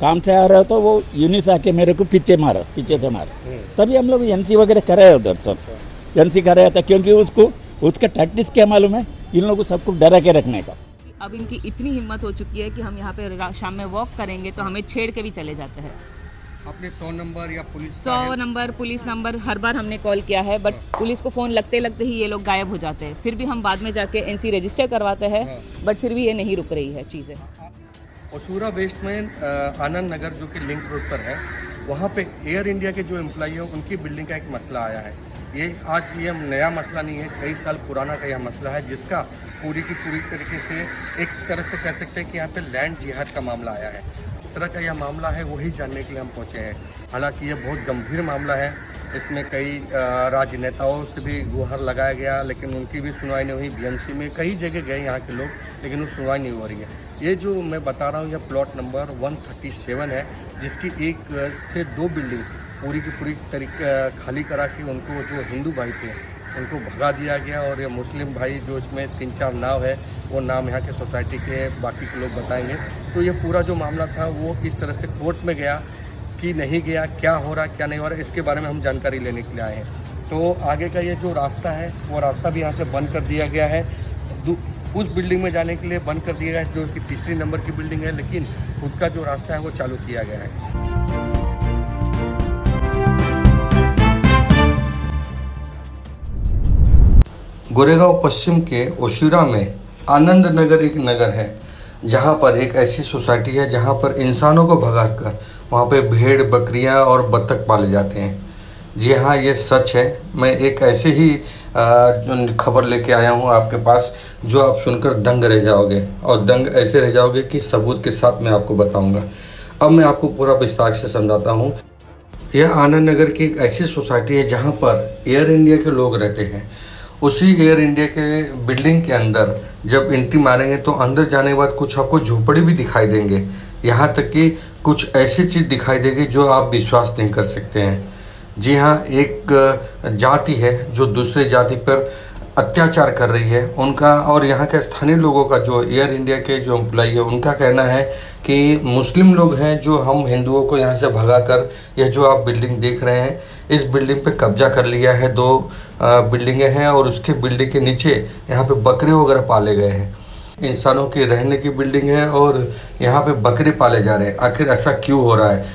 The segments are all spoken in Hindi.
काम से आ रहे हो तो वो यूनिस आके मेरे को पीछे से मारा। तभी हम लोग एनसी वगैरह करे उधर सब एनसी कराया था, क्योंकि उसका टैक्टिस क्या मालूम है, इन लोगों को सबको डरा के रखने का। अब इनकी इतनी हिम्मत हो चुकी है कि हम यहाँ पे शाम में वॉक करेंगे तो हमें छेड़ के भी चले जाते हैं। आपने 100 नंबर या पुलिस 100 नंबर पुलिस नंबर हर बार हमने कॉल किया है, बट पुलिस को फ़ोन लगते लगते ही ये लोग गायब हो जाते हैं। फिर भी हम बाद में जाके एनसी रजिस्टर करवाते हैं, बट फिर भी ये नहीं रुक रही है चीज़ें। ओसूरा वेस्ट में आनंद नगर जो कि लिंक रोड पर है, वहाँ पे एयर इंडिया के जो एम्प्लॉई हैं उनकी बिल्डिंग का एक मसला आया है। ये नया मसला नहीं है, कई साल पुराना का यह मसला है, जिसका पूरी की पूरी तरीके से एक तरह से कह सकते हैं कि यहाँ पे लैंड जिहाद का मामला आया है। इस तरह का यह मामला है, वही जानने के लिए हम पहुँचे हैं। हालांकि ये बहुत गंभीर मामला है, इसमें कई राजनेताओं से भी गुहार लगाया गया, लेकिन उनकी भी सुनवाई नहीं हुई। बीएमसी में कई जगह गए यहाँ के लोग, लेकिन वो सुनवाई नहीं हो रही है। ये जो मैं बता रहा हूँ, यह प्लॉट नंबर 137 है, जिसकी 1 से 2 बिल्डिंग पूरी की पूरी तरीके खाली करा के उनको, जो हिंदू भाई थे उनको भगा दिया गया, और ये मुस्लिम भाई जो इसमें 3-4 नाव है, वो नाम यहाँ के सोसाइटी के बाकी के लोग बताएंगे। तो ये पूरा जो मामला था वो इस तरह से कोर्ट में गया कि नहीं गया, क्या हो रहा क्या नहीं हो रहा, इसके बारे में हम जानकारी लेने के लिए आए हैं। तो आगे का ये जो रास्ता है, वो रास्ता भी यहाँ से बंद कर दिया गया है। उस बिल्डिंग में जाने के लिए बंद कर दिया गया है, जो कि 3री नंबर की बिल्डिंग है, लेकिन खुद का जो रास्ता है वो चालू किया गया है। गोरेगांव पश्चिम के ओसूरा में आनंद नगर एक नगर है, जहां पर एक ऐसी सोसाइटी है जहां पर इंसानों को भगाकर वहां पे भेड़, बकरियां और बत्तख पाले जाते हैं। जी हाँ, ये सच है। मैं एक ऐसे ही खबर लेके आया हूँ आपके पास, जो आप सुनकर दंग रह जाओगे, और दंग ऐसे रह जाओगे कि सबूत के साथ मैं आपको बताऊँगा। अब मैं आपको पूरा विस्तार से समझाता हूँ। यह आनंद नगर की एक ऐसी सोसाइटी है जहाँ पर एयर इंडिया के लोग रहते हैं। उसी एयर इंडिया के बिल्डिंग के अंदर जब एंट्री मारेंगे तो अंदर जाने के बाद कुछ आपको झोपड़ी भी दिखाई देंगे, यहाँ तक कि कुछ ऐसी चीज़ दिखाई देगी जो आप विश्वास नहीं कर सकते हैं। जी हाँ, एक जाति है जो दूसरे जाति पर अत्याचार कर रही है उनका, और यहाँ के स्थानीय लोगों का, जो एयर इंडिया के जो एम्प्लॉई है, उनका कहना है कि मुस्लिम लोग हैं जो हम हिंदुओं को यहाँ से भगाकर यह जो आप बिल्डिंग देख रहे हैं, इस बिल्डिंग पे कब्जा कर लिया है। 2 बिल्डिंगें हैं, और उसके बिल्डिंग के नीचे यहाँ पे बकरे वगैरह पाले गए हैं। इंसानों के रहने की बिल्डिंग है और यहाँ पे बकरे पाले जा रहे हैं। आखिर ऐसा क्यों हो रहा है?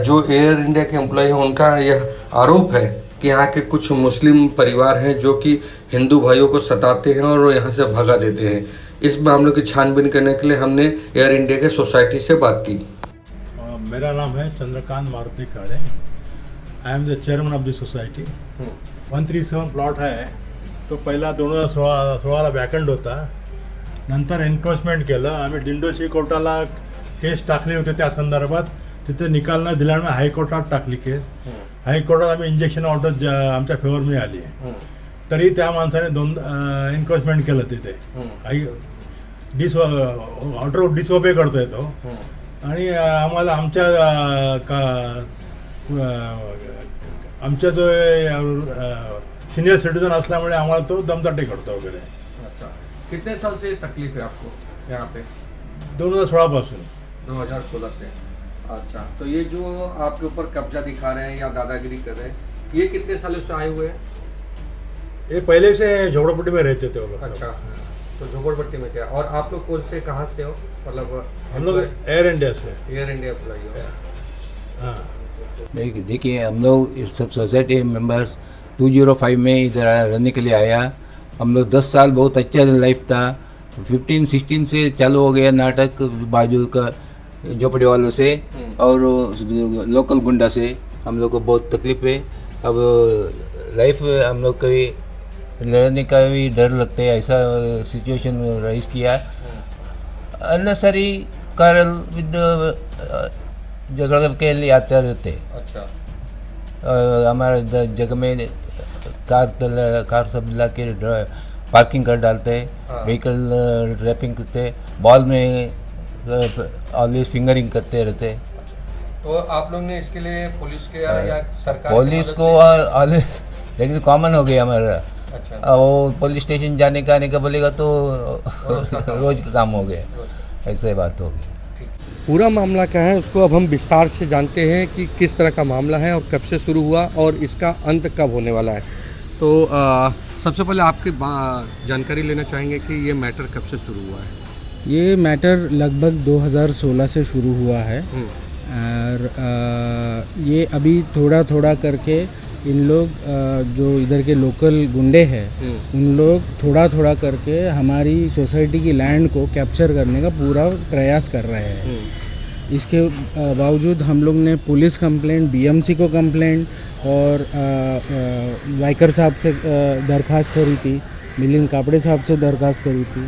जो एयर इंडिया के एम्प्लॉय हैं उनका यह आरोप है कि यहाँ के कुछ मुस्लिम परिवार हैं जो कि हिंदू भाइयों को सताते हैं और यहाँ से भगा देते हैं। इस मामले की छानबीन करने के लिए हमने एयर इंडिया के सोसाइटी से बात की। मेरा नाम है Chandrakant Maruti Kade. I am the chairman of the society. 137 plot आहे, तो पहिला 2016ला वॅकंट होता, नंतर एन्क्रोचमेंट केलं। आम्ही दिंडोशी कोर्टाला केस टाकली होती त्या संदर्भात, तिथे निकाल न दिल्यामुळे हायकोर्टात टाकली केस। हायकोर्टात आम्ही इंजेक्शन ऑर्डर आमच्या फेवर मिळाली, तरी त्या माणसाने 2 एन्क्रोचमेंट केलं तिथे। ऑर्डर डिसओबे करतोय तो, आणि आम्हाला आमच्या जो सीनियर सिटीजन असल्यामुळे आम्हाला तो दमदाटी करतो वगैरे। अच्छा, कितने साल से तकलीफ है आपको यहाँ पे? 2016 पासून। 2016 से। अच्छा, तो ये जो आपके ऊपर कब्जा दिखा रहे हैं या दादागिरी कर रहे हैं, ये कितने सालों से आए हुए हैं? ये पहले से झोपड़पट्टी में रहते थे वो लोग। अच्छा, तो झोपड़पट्टी में क्या? और आप लोग कौन से, कहाँ से हो? मतलब हम लोग एयर इंडिया से। एयर इंडिया एम्प्लॉई हो? हाँ, देखिए, हम लोग इस सब सोसाइटी मेंबर्स 2005 में इधर रहने के लिए आया। हम लोग 10 साल बहुत अच्छा लाइफ था। 15-16 से चालू हो गया नाटक बाजू का झोपड़ी वालों से और लोकल गुंडा से। हम लोग को बहुत तकलीफ है। अब लाइफ हम लोग कभी लड़ने का भी डर लगता है, ऐसा सिचुएशन राइज किया। अननेसरी कारण विद झगड़ के लिए आते रहते। अच्छा, हमारे जगह में कार सब ला के पार्किंग कर डालते हैं, व्हीकल रैपिंग करते, बॉल में ऑलवेज फिंगरिंग करते रहते। तो आप लोग ने इसके लिए पुलिस के या सरकार पुलिस को ऑलवेज, लेकिन कॉमन हो गया हमारा। अच्छा, वो पुलिस स्टेशन जाने का आने का बोलेगा तो रोज का काम हो गया, ऐसे बात हो गई। पूरा मामला क्या है उसको अब हम विस्तार से जानते हैं कि किस तरह का मामला है और कब से शुरू हुआ और इसका अंत कब होने वाला है। तो सबसे पहले आपकी जानकारी लेना चाहेंगे कि ये मैटर कब से शुरू हुआ है। ये मैटर लगभग 2016 से शुरू हुआ है और ये अभी थोड़ा थोड़ा करके इन लोग जो इधर के लोकल गुंडे हैं उन लोग थोड़ा थोड़ा करके हमारी सोसाइटी की लैंड को कैप्चर करने का पूरा प्रयास कर रहे हैं। इसके बावजूद हम लोग ने पुलिस कंप्लेंट, बीएमसी को कंप्लेंट और वाइकर साहब से दरख्वास्त करी थी, मिलिंद कापड़े साहब से दरख्वास्त करी थी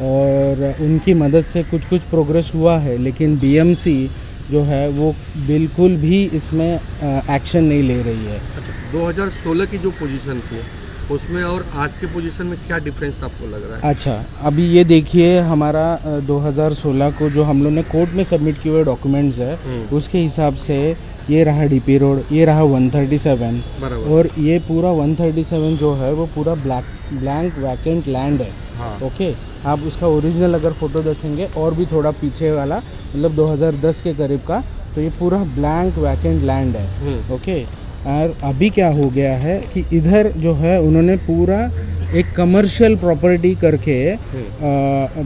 और उनकी मदद से कुछ कुछ प्रोग्रेस हुआ है, लेकिन बीएमसी जो है वो बिल्कुल भी इसमें एक्शन नहीं ले रही है। अच्छा, 2016 की जो पोजीशन थी उसमें और आज के पोजीशन में क्या डिफरेंस आपको लग रहा है? अच्छा, अभी ये देखिए हमारा 2016 को जो हम लोग ने कोर्ट में सबमिट किए हुए डॉक्यूमेंट्स है उसके हिसाब से ये रहा डीपी रोड, ये रहा 137 और ये पूरा 137 जो है वो पूरा ब्लैंक वैकेंट लैंड है। हाँ। ओके, आप उसका ओरिजिनल अगर फ़ोटो देखेंगे और भी थोड़ा पीछे वाला मतलब 2010 के करीब का, तो ये पूरा ब्लैंक वैकेंट लैंड है। ओके, और अभी क्या हो गया है कि इधर जो है उन्होंने पूरा एक कमर्शियल प्रॉपर्टी करके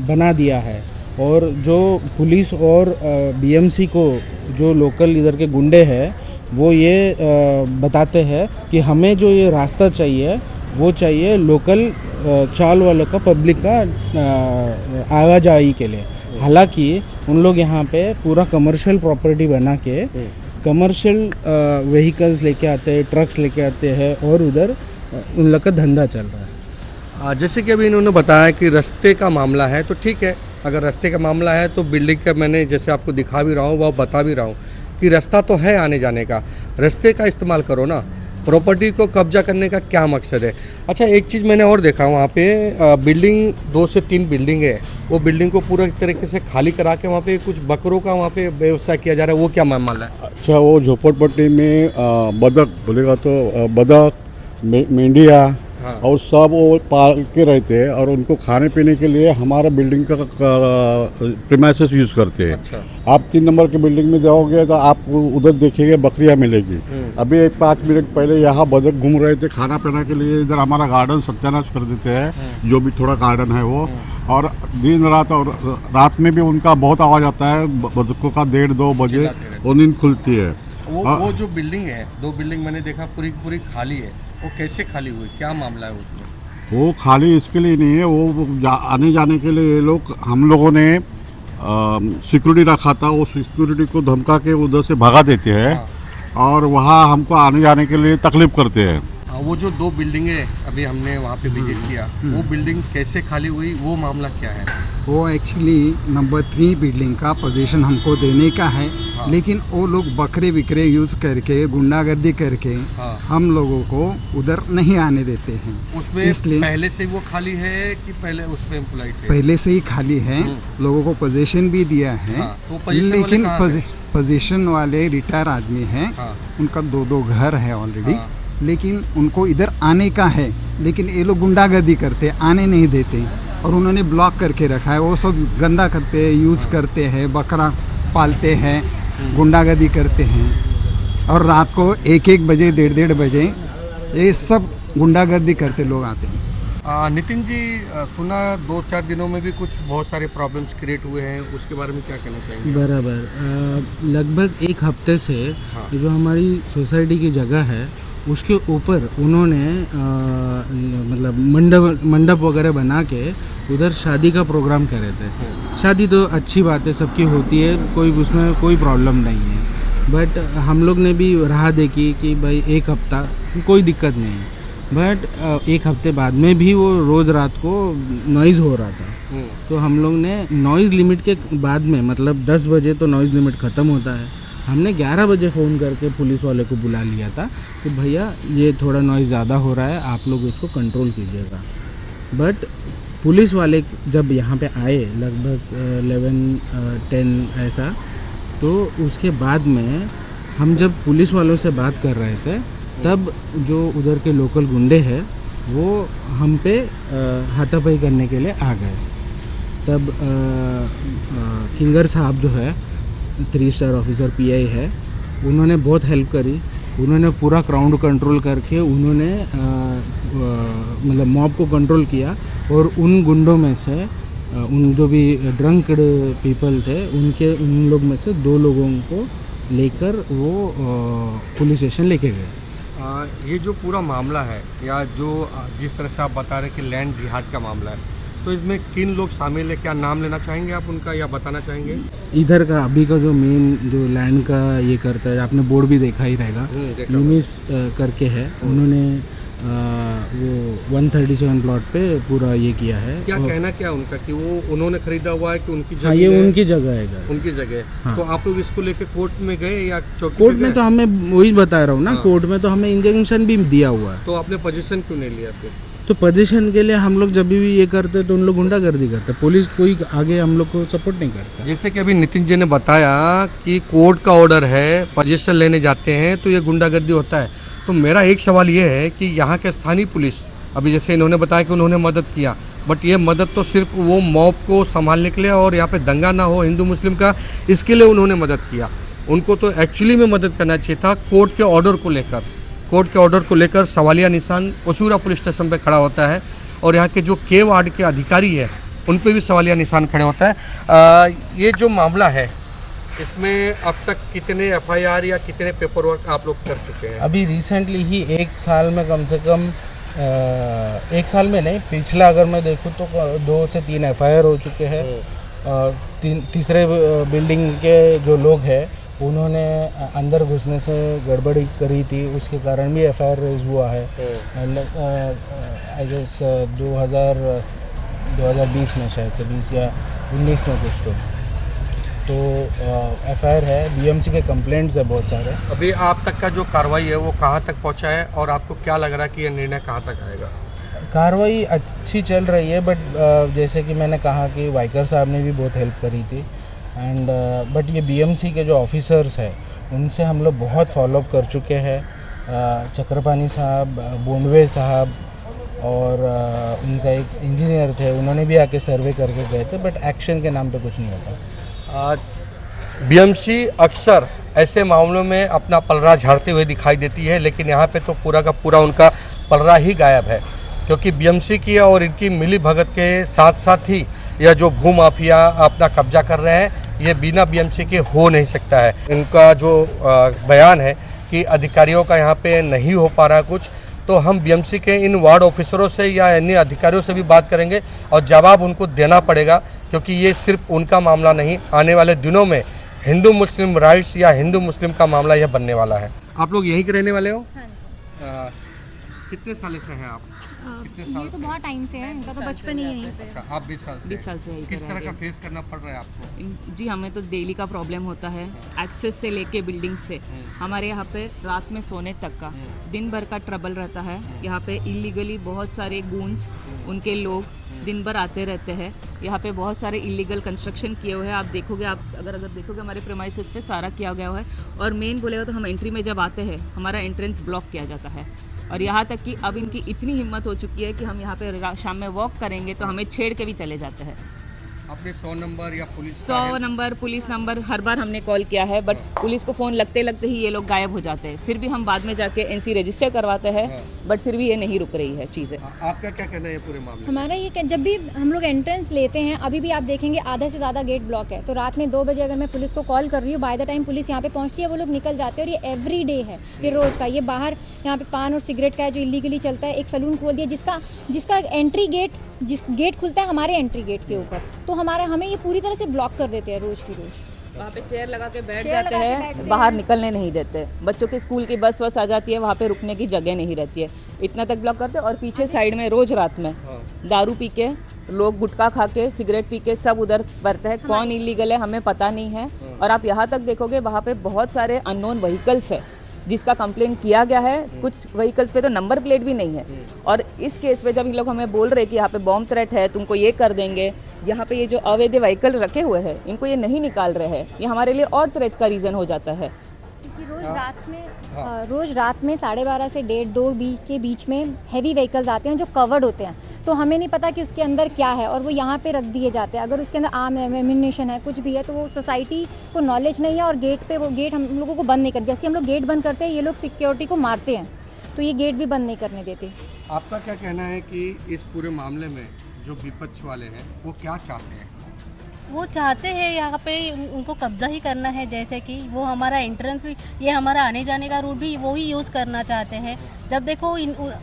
बना दिया है और जो पुलिस और बीएमसी को जो लोकल इधर के गुंडे हैं वो ये बताते हैं कि हमें जो ये रास्ता चाहिए वो चाहिए लोकल चाल वालों का, पब्लिक का आवाजाही के लिए। हालांकि उन लोग यहाँ पे पूरा कमर्शियल प्रॉपर्टी बना के कमर्शियल व्हीकल्स लेके आते हैं, ट्रक्स लेके आते हैं और उधर उन लोग का धंधा चल रहा है। जैसे कि अभी इन्होंने बताया कि रास्ते का मामला है, तो ठीक है, अगर रास्ते का मामला है तो बिल्डिंग का मैंने जैसे आपको दिखा भी रहा हूँ वह बता भी रहा हूँ कि रास्ता तो है आने जाने का, रास्ते का इस्तेमाल करो ना, प्रॉपर्टी को कब्जा करने का क्या मकसद है। अच्छा, एक चीज़ मैंने और देखा वहाँ पे बिल्डिंग 2 से 3 बिल्डिंग है, वो बिल्डिंग को पूरा तरीके से खाली करा के वहाँ पे कुछ बकरों का वहाँ पे व्यवस्था किया जा रहा है, वो क्या मामला है? अच्छा, वो झोपड़पट्टी में बदक बोलेगा तो बदक, मेंढिया और सब वो पाल के रहते हैं और उनको खाने पीने के लिए हमारा बिल्डिंग का प्रीमाइसेस यूज़ करते हैं। अच्छा। आप 3 नंबर के बिल्डिंग में जाओगे तो आप उधर देखेंगे बकरियां मिलेगी। अभी 5 मिनट पहले यहाँ बदक घूम रहे थे खाना पीना के लिए, इधर हमारा गार्डन सत्यानाश कर देते हैं, जो भी थोड़ा गार्डन है वो। और दिन रात और रात में भी उनका बहुत आवाज़ आता है, बदकों का 1:30-2 बजे वो नींद खुलती है। वो जो बिल्डिंग है, 2 बिल्डिंग मैंने देखा पूरी खाली है, वो कैसे खाली हुई, क्या मामला है उसमें? वो खाली इसके लिए नहीं है, वो आने जाने के लिए ये लोग, हम लोगों ने सिक्योरिटी रखा था, वो सिक्योरिटी को धमका के उधर से भगा देते हैं और वहाँ हमको आने जाने के लिए तकलीफ करते हैं। वो जो 2 बिल्डिंग है अभी हमने वहाँ पे विजिट किया, वो बिल्डिंग कैसे खाली हुई, वो मामला क्या है? वो एक्चुअली नंबर 3 बिल्डिंग का पोजीशन हमको देने का है, लेकिन वो लोग बकरे विकरे यूज़ करके गुंडागर्दी करके हम लोगों को उधर नहीं आने देते हैं। उसमें इसलिए पहले से वो खाली है कि पहले उसमें एम्प्लॉय थे? पहले से ही खाली है, लोगों को पोजीशन भी दिया है। तो लेकिन पोजीशन वाले रिटायर आदमी हैं, उनका 2-2 घर है ऑलरेडी, लेकिन उनको इधर आने का है, लेकिन ये लोग गुंडागर्दी करते, आने नहीं देते और उन्होंने ब्लॉक करके रखा है। वो सब गंदा करते हैं, यूज़ करते हैं, बकरा पालते हैं, गुंडागर्दी करते हैं और रात को 1-1 बजे 1:30 बजे ये सब गुंडागर्दी करते लोग आते हैं। नितिन जी, सुना 2-4 दिनों में भी कुछ बहुत सारे प्रॉब्लम्स क्रिएट हुए हैं, उसके बारे में क्या कहना चाहेंगे? बराबर, लगभग 1 हफ्ते से जो हमारी सोसाइटी की जगह है उसके ऊपर उन्होंने मतलब मंडप वगैरह बना के उधर शादी का प्रोग्राम करे थे। शादी तो अच्छी बात है, सबकी होती है, कोई उसमें कोई प्रॉब्लम नहीं है, बट हम लोग ने भी राह देखी कि भाई 1 हफ्ता कोई दिक्कत नहीं है, बट 1 हफ्ते बाद में भी वो रोज़ रात को नॉइज़ हो रहा था। तो हम लोग ने नॉइज़ लिमिट के बाद में, मतलब 10 बजे तो नॉइज़ लिमिट ख़त्म होता है, हमने 11 बजे फ़ोन करके पुलिस वाले को बुला लिया था कि भैया ये थोड़ा नॉइज़ ज़्यादा हो रहा है, आप लोग इसको कंट्रोल कीजिएगा। बट पुलिस वाले जब यहाँ पे आए लगभग 11-10 ऐसा, तो उसके बाद में हम जब पुलिस वालों से बात कर रहे थे तब जो उधर के लोकल गुंडे हैं वो हम पे हाथापाई करने के लिए आ गए। तब किंगर साहब जो है 3 स्टार ऑफिसर पीआई है, उन्होंने बहुत हेल्प करी। उन्होंने पूरा क्राउड कंट्रोल करके उन्होंने मतलब मॉब को कंट्रोल किया और उन गुंडों में से उन जो भी ड्रंक पीपल थे उन लोग में से 2 लोगों को लेकर वो पुलिस स्टेशन लेके गए। ये जो पूरा मामला है या जो जिस तरह से आप बता रहे हैं कि लैंड जिहाद का मामला है, तो इसमें किन लोग शामिल है, क्या नाम लेना चाहेंगे आप उनका या बताना चाहेंगे? इधर का अभी का जो मेन जो लैंड का ये करता है, आपने बोर्ड भी देखा ही रहेगा, यूनिस करके है। उन्होंने वो 137 प्लॉट पे पूरा ये किया है। क्या कहना क्या उनका कि वो उन्होंने खरीदा हुआ है कि उनकी जगह? हाँ, ये उनकी जगह है। उनकी जगह। हाँ। तो आप लोग इसको लेके कोर्ट में गए या चौकी कोर्ट में? तो हमें वही बता रहा हूँ ना, कोर्ट में तो हमें इंजंक्शन भी दिया हुआ है। तो आपने पोजीशन क्यों नहीं लिया फिर? तो पोजीशन के लिए हम लोग जब भी ये करते तो उन लोग गुंडागर्दी करते, पुलिस कोई आगे हम लोग को सपोर्ट नहीं करता। जैसे कि अभी नितिन जी ने बताया कि कोर्ट का ऑर्डर है, पोजीशन लेने जाते हैं तो ये गुंडागर्दी होता है। तो मेरा एक सवाल ये है कि यहाँ के स्थानीय पुलिस, अभी जैसे इन्होंने बताया कि उन्होंने मदद किया, बट ये मदद तो सिर्फ वो मॉब को संभालने के लिए और यहाँ पे दंगा ना हो हिंदू मुस्लिम का, इसके लिए उन्होंने मदद किया। उनको तो एक्चुअली में मदद करना चाहिए था। कोर्ट के ऑर्डर को लेकर सवालिया निशान ओशूरा पुलिस स्टेशन पे खड़ा होता है और यहाँ के जो के वार्ड के अधिकारी है उन पे भी सवालिया निशान खड़े होता है। ये जो मामला है इसमें अब तक कितने एफआईआर या कितने पेपर वर्क आप लोग कर चुके हैं? अभी रिसेंटली ही 1 साल में कम से कम 1 साल में नहीं, पिछला अगर मैं देखूँ तो 2 से 3 एफआईआर हो चुके हैं। तीसरे बिल्डिंग के जो लोग हैं उन्होंने अंदर घुसने से गड़बड़ी करी थी, उसके कारण भी एफआईआर रेज हुआ है। आई गेस 2020 में शायद से 20 या 19 में कुछ तो एफआईआर है। बीएमसी के कंप्लेंट्स है बहुत सारे। अभी आप तक का जो कार्रवाई है वो कहाँ तक पहुँचा है और आपको क्या लग रहा है कि ये निर्णय कहाँ तक आएगा? कार्रवाई अच्छी चल रही है, बट जैसे कि मैंने कहा कि वाइकर साहब ने भी बहुत हेल्प करी थी एंड बट ये बीएमसी के जो ऑफिसर्स हैं उनसे हम लोग बहुत फॉलोअप कर चुके हैं। चक्रपानी साहब, बोंडवे साहब और उनका एक इंजीनियर थे, उन्होंने भी आके सर्वे करके गए थे, बट एक्शन के नाम पे कुछ नहीं होता। बीएमसी अक्सर ऐसे मामलों में अपना पलड़ा झाड़ते हुए दिखाई देती है, लेकिन यहाँ पे तो पूरा का पूरा उनका पलड़ा ही गायब है, क्योंकि बीएमसी की और इनकी मिली भगत के साथ साथ ही यह जो भू माफिया अपना कब्जा कर रहे हैं ये बिना बीएमसी के हो नहीं सकता है। इनका जो बयान है कि अधिकारियों का यहाँ पे नहीं हो पा रहा कुछ, तो हम बीएमसी के इन वार्ड ऑफिसरों से या अन्य अधिकारियों से भी बात करेंगे और जवाब उनको देना पड़ेगा, क्योंकि ये सिर्फ उनका मामला नहीं, आने वाले दिनों में हिंदू मुस्लिम राइट्स या हिंदू मुस्लिम का मामला यह बनने वाला है। आप लोग यहीं के रहने वाले हो? हाँ। कितने साल से हैं आप? कितने साल ये तो बहुत टाइम से है, इनका तो बचपन ही यहीं पे। अच्छा, आप 20 साल से? 20 साल से यहीं किस पे तरह रह का रहे फेस करना पड़ रहा है आपको? जी हमें तो डेली का प्रॉब्लम होता है, एक्सेस से लेके बिल्डिंग से हमारे यहाँ पे रात में सोने तक का दिन भर का ट्रबल रहता है। यहाँ पे इलीगली बहुत सारे गूंस उनके लोग दिन भर आते रहते हैं। यहाँ पे बहुत सारे इलीगल कंस्ट्रक्शन किए हुए हैं, आप देखोगे, आप अगर देखोगे हमारे प्रेमाइसेस पे सारा किया गया हुआ है। और मेन बोलेगा तो हम एंट्री में जब आते हैं हमारा एंट्रेंस ब्लॉक किया जाता है, और यहाँ तक कि अब इनकी इतनी हिम्मत हो चुकी है कि हम यहाँ पे शाम में वॉक करेंगे तो हमें छेड़ के भी चले जाते हैं। अपने 100 नंबर या पुलिस 100 नंबर पुलिस नंबर हर बार हमने कॉल किया है, बट पुलिस को फ़ोन लगते लगते ही ये लोग गायब हो जाते हैं। फिर भी हम बाद में जाके एनसी रजिस्टर करवाते हैं, बट फिर भी ये नहीं रुक रही है चीज़ें। आपका क्या कहना है पूरे मामले? हमारा ये जब भी हम लोग एंट्रेंस लेते हैं, अभी भी आप देखेंगे आधा से ज़्यादा गेट ब्लॉक है। तो रात में 2 बजे अगर मैं पुलिस को कॉल कर रही हूँ, बाय द टाइम पुलिस यहाँ पे पहुँचती है वो लोग निकल जाते हैं। और ये एवरी डे है, ये रोज़ का। ये बाहर यहाँ पे पान और सिगरेट का है जो इलीगली चलता है। एक सलून खोल दिया जिसका एंट्री गेट खुलता है हमारे एंट्री गेट के ऊपर, तो हमें ये पूरी तरह से ब्लॉक कर देते हैं रोज़ की रोज़। वहाँ पे चेयर लगा के बैठ जाते हैं, बाहर निकलने नहीं देते। बच्चों के स्कूल की बस आ जाती है, वहाँ पे रुकने की जगह नहीं रहती है, इतना तक ब्लॉक करते हैं। और पीछे साइड में रोज़ रात में दारू पी के लोग, गुटखा खा के, सिगरेट पी के सब उधर बढ़ते हैं। कौन इलीगल है हमें पता नहीं है। और आप यहाँ तक देखोगे वहाँ पे बहुत सारे अननोन व्हीकल्स है जिसका कंप्लेन किया गया है। कुछ व्हीकल्स पे तो नंबर प्लेट भी नहीं है। और इस केस पे जब ये लोग हमें बोल रहे हैं कि यहाँ पे बॉम्ब थ्रेट है, तुमको ये कर देंगे, यहाँ पे ये जो अवैध व्हीकल रखे हुए हैं इनको ये नहीं निकाल रहे हैं, ये हमारे लिए और थ्रेट का रीज़न हो जाता है। कि रोज रात में 12:30 से 1:30-2 के बीच में हैवी व्हीकल्स आते हैं जो कवर्ड होते हैं, तो हमें नहीं पता कि उसके अंदर क्या है और वो यहाँ पे रख दिए जाते हैं। अगर उसके अंदर आर्म एम्यूनेशन है, कुछ भी है, तो वो सोसाइटी को नॉलेज नहीं है और वो गेट हम लोगों को बंद नहीं कर, जैसे हम लोग गेट बंद करते हैं ये लोग सिक्योरिटी को मारते हैं, तो ये गेट भी बंद नहीं करने देते। आपका क्या कहना है कि इस पूरे मामले में जो विपक्ष वाले हैं वो क्या चाहते हैं? वो चाहते हैं यहाँ पे उनको कब्जा ही करना है, जैसे कि वो हमारा एंट्रेंस भी, ये हमारा आने जाने का रूट भी वो ही यूज़ करना चाहते हैं। जब देखो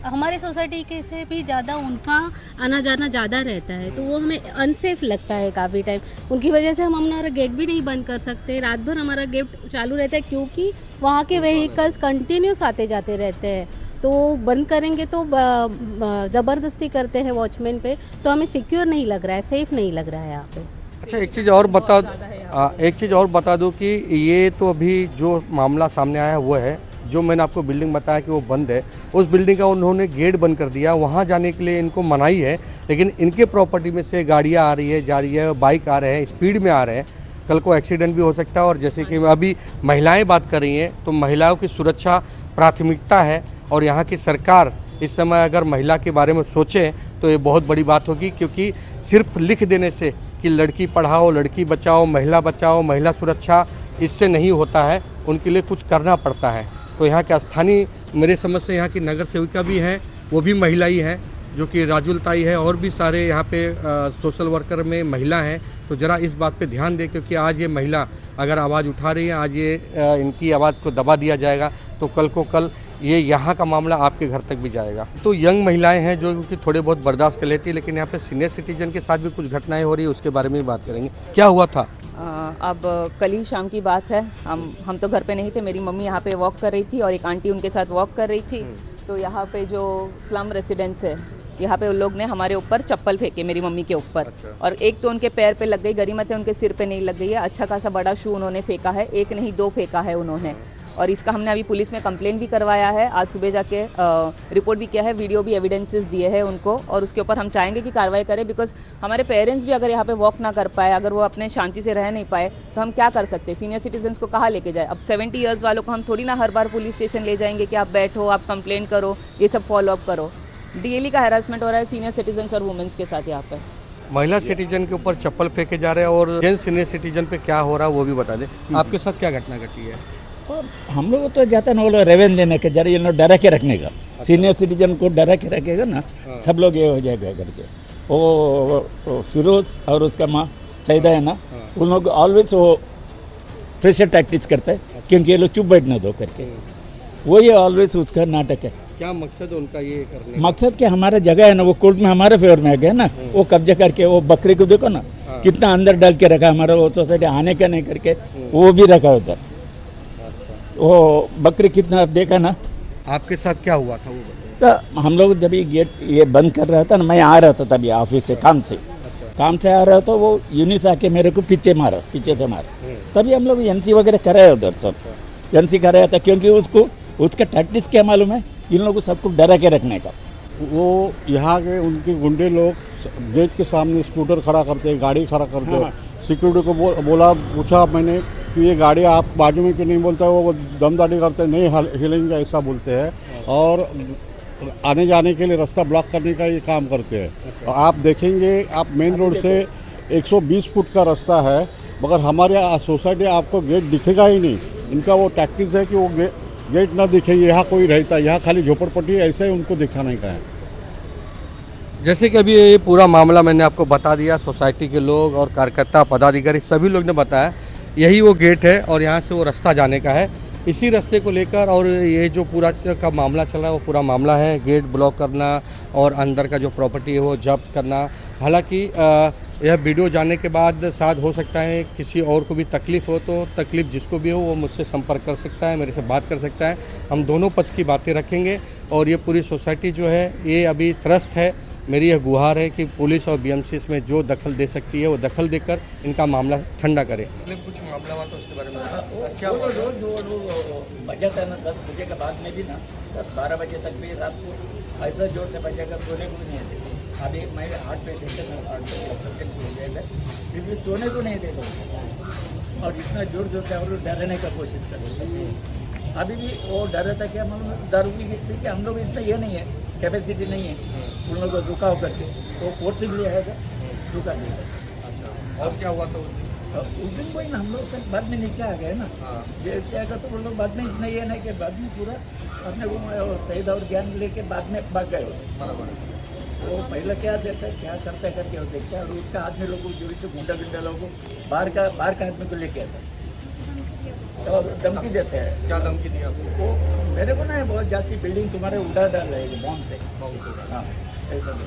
हमारे सोसाइटी के से भी ज़्यादा उनका आना जाना ज़्यादा रहता है, तो वो हमें अनसेफ लगता है काफ़ी टाइम। उनकी वजह से हम हमारा गेट भी नहीं बंद कर सकते, रात भर हमारा गेट चालू रहता है, क्योंकि वहाँ के व्हीकल्स कंटिन्यूस आते जाते रहते हैं। तो बंद करेंगे तो ज़बरदस्ती करते हैं वॉचमैन पे, तो हमें सिक्योर नहीं लग रहा है, सेफ़ नहीं लग रहा है यहाँ पे। अच्छा, एक चीज़ और बता दूं कि ये तो अभी जो मामला सामने आया है वो है, जो मैंने आपको बिल्डिंग बताया कि वो बंद है, उस बिल्डिंग का उन्होंने गेट बंद कर दिया। वहाँ जाने के लिए इनको मनाही है, लेकिन इनके प्रॉपर्टी में से गाड़ियाँ आ रही है, जा रही है, बाइक आ रहे हैं, स्पीड में आ रहे हैं, कल को एक्सीडेंट भी हो सकता है। और जैसे कि अभी महिलाएं बात कर रही हैं, तो महिलाओं की सुरक्षा प्राथमिकता है और यहाँ की सरकार इस समय अगर महिला के बारे में सोचे तो ये बहुत बड़ी बात होगी, क्योंकि सिर्फ लिख देने से कि लड़की पढ़ाओ, लड़की बचाओ, महिला सुरक्षा, इससे नहीं होता है, उनके लिए कुछ करना पड़ता है। तो यहाँ के स्थानीय, मेरे समझ से यहाँ की नगर सेविका भी हैं, वो भी महिला ही है, जो कि राजुल ताई है, और भी सारे यहाँ पे सोशल वर्कर में महिला हैं। तो ज़रा इस बात पे ध्यान दें, क्योंकि आज ये महिला अगर आवाज़ उठा रही है, आज ये इनकी आवाज़ को दबा दिया जाएगा तो कल ये यहाँ का मामला आपके घर तक भी जाएगा। तो यंग महिलाएं हैं जो कि थोड़े बहुत बर्दाश्त कर लेती है, लेकिन यहाँ पे सीनियर सिटीजन के साथ भी कुछ घटनाएं हो रही है, उसके बारे में भी बात करेंगे। क्या हुआ था? अब कल ही शाम की बात है, हम तो घर पे नहीं थे, मेरी मम्मी यहाँ पे वॉक कर रही थी और एक आंटी उनके साथ वॉक कर रही थी। तो यहाँ पे जो स्लम रेसिडेंस है, यहाँ पे उन लोग ने हमारे ऊपर चप्पल फेंके, मेरी मम्मी के ऊपर। अच्छा। और एक तो उनके पैर पे लग गई, गरीमत है उनके सिर पे नहीं लग गई है। अच्छा खासा बड़ा शू उन्होंने फेंका है, एक नहीं 2 फेंका है उन्होंने। और इसका हमने अभी पुलिस में कंप्लेन भी करवाया है, आज सुबह जाके रिपोर्ट भी किया है, वीडियो भी एविडेंसेस दिए हैं उनको, और उसके ऊपर हम चाहेंगे कि कार्रवाई करें। बिकॉज हमारे पेरेंट्स भी अगर यहाँ पे वॉक ना कर पाए, अगर वो अपने शांति से रह नहीं पाए, तो हम क्या कर सकते हैं? सीनियर सिटीजन्स को कहाँ लेके जाए? अब 70 ईयर्स वालों को हम थोड़ी ना हर बार पुलिस स्टेशन ले जाएंगे कि आप बैठो, आप कंप्लेन करो, ये सब फॉलोअप करो। डेली का हैरासमेंट हो रहा है सीनियर सिटीजन्स और वुमेन्स के साथ यहाँ पर। महिला सिटीजन के ऊपर चप्पल फेंके जा रहे हैं, और जेंट्स सीनियर सिटीजन पे क्या हो रहा है वो भी बता दें। आपके साथ क्या घटना घटी है? और हम लोग तो जाता ना, वो लोग रेवेन्यू लेने के जरा, ये लोग डरा के रखने का। अच्छा। सीनियर सिटीजन को डरा के रखेगा ना, सब लोग ये हो जाएगा करके। वो फिरोज और उसका माँ सईदा है ना, उन लोग ऑलवेज वो प्रेशर टैक्टिक्स करते हैं, क्योंकि ये लोग चुप बैठने दो करके, वही ऑलवेज उसका नाटक है। क्या मकसद है उनका ये करने? मकसद क्या, हमारा जगह है ना, वो कोर्ट में हमारे फेवर में आ गया ना, वो कब्जा करके, वो बकरी को देखो ना कितना अंदर डाल के रखा, हमारा वो सोसाइटी आने का नहीं करके वो भी रखा उधर। वो बकरी कितना देखा ना। आपके साथ क्या हुआ था वो? तो हम लोग जब ये गेट ये बंद कर रहा था ना, मैं आ रहा था तभी ऑफिस से, काम से आ रहा था, वो यूनिस आके मेरे को पीछे से मारा। तभी हम लोग एनसी वगैरह कराए उधर, सब एनसी कराया था, क्योंकि उसका टैक्टिक्स क्या मालूम है, इन लोगों को सबको डरा के रखने का। वो यहाँ के उनके गुंडे लोग गेट के सामने स्कूटर खड़ा करते, गाड़ी खड़ा करते। हाँ। सिक्योरिटी को पूछा मैंने कि ये गाड़ी आप बाजू में क्यों नहीं बोलता है, वो दमदारी करते, नहीं हिलेंगे ऐसा बोलते हैं, और आने जाने के लिए रास्ता ब्लॉक करने का ये काम करते हैं। अच्छा। आप देखेंगे, आप मेन रोड से 120 फुट का रास्ता है, मगर हमारे सोसाइटी आपको गेट दिखेगा ही नहीं। इनका वो टैक्टिक्स है कि वो गेट ना दिखे, यहाँ कोई रहता है, यहाँ खाली झोपड़पट्टी, ऐसे ही उनको दिखाने का है। जैसे कि अभी ये पूरा मामला मैंने आपको बता दिया, सोसाइटी के लोग और कार्यकर्ता पदाधिकारी सभी लोग ने बताया यही वो गेट है और यहाँ से वो रास्ता जाने का है। इसी रास्ते को लेकर और ये जो पूरा का मामला चल रहा है वो पूरा मामला है गेट ब्लॉक करना और अंदर का जो प्रॉपर्टी है वो जब्त करना। हालांकि यह वीडियो जाने के बाद शायद हो सकता है किसी और को भी तकलीफ़ हो, तो तकलीफ़ जिसको भी हो वो मुझसे संपर्क कर सकता है, मेरे से बात कर सकता है। हम दोनों पक्ष की बातें रखेंगे और ये पूरी सोसाइटी जो है ये अभी त्रस्त है। मेरी यह गुहार है कि पुलिस और बीएमसी इसमें जो दखल दे सकती है वो दखल देकर इनका मामला ठंडा करे। कुछ मामला हुआ तो उसके बारे में क्या बजट है ना 10 बजे के बाद में भी ना 10-12 बजे तक भी रात को ऐसा जोर से बजेगा, सोने को नहीं देते। अभी एक महीने 8 पेशेंट हो जाएगा, फिर भी सोने को नहीं देते और इतना जोर जोर से और डरने का कोशिश कर रहे हैं। अभी भी वो डर रहता कि हम दारू की कि हम लोग इतना ये नहीं है, कैपेसिटी नहीं है उन लोगों को रुका होकर के, तो फोर्सिबली आएगा, रुका देगा। और क्या हुआ था उस दिन कोई ना हम लोग सब बाद में नीचे आ गए ना, ये क्या कहते तो वो लोग बाद में इतना ये नहीं कि बाद में पूरा अपने को शहीद और ज्ञान लेके बाद में भाग गए। वो पहले क्या देता है, क्या करता है करके वो देखते हैं, और उसका आदमी लोगों को जो गुंडा गुंडा लोगों को बाहर का आदमी को लेके आता है और धमकी देते हैं। क्या धमकी दी आपको? वो मेरे को ना बहुत जास्ती बिल्डिंग तुम्हारे उड़ा डाल रहे बॉम्ब से, हाँ ऐसा।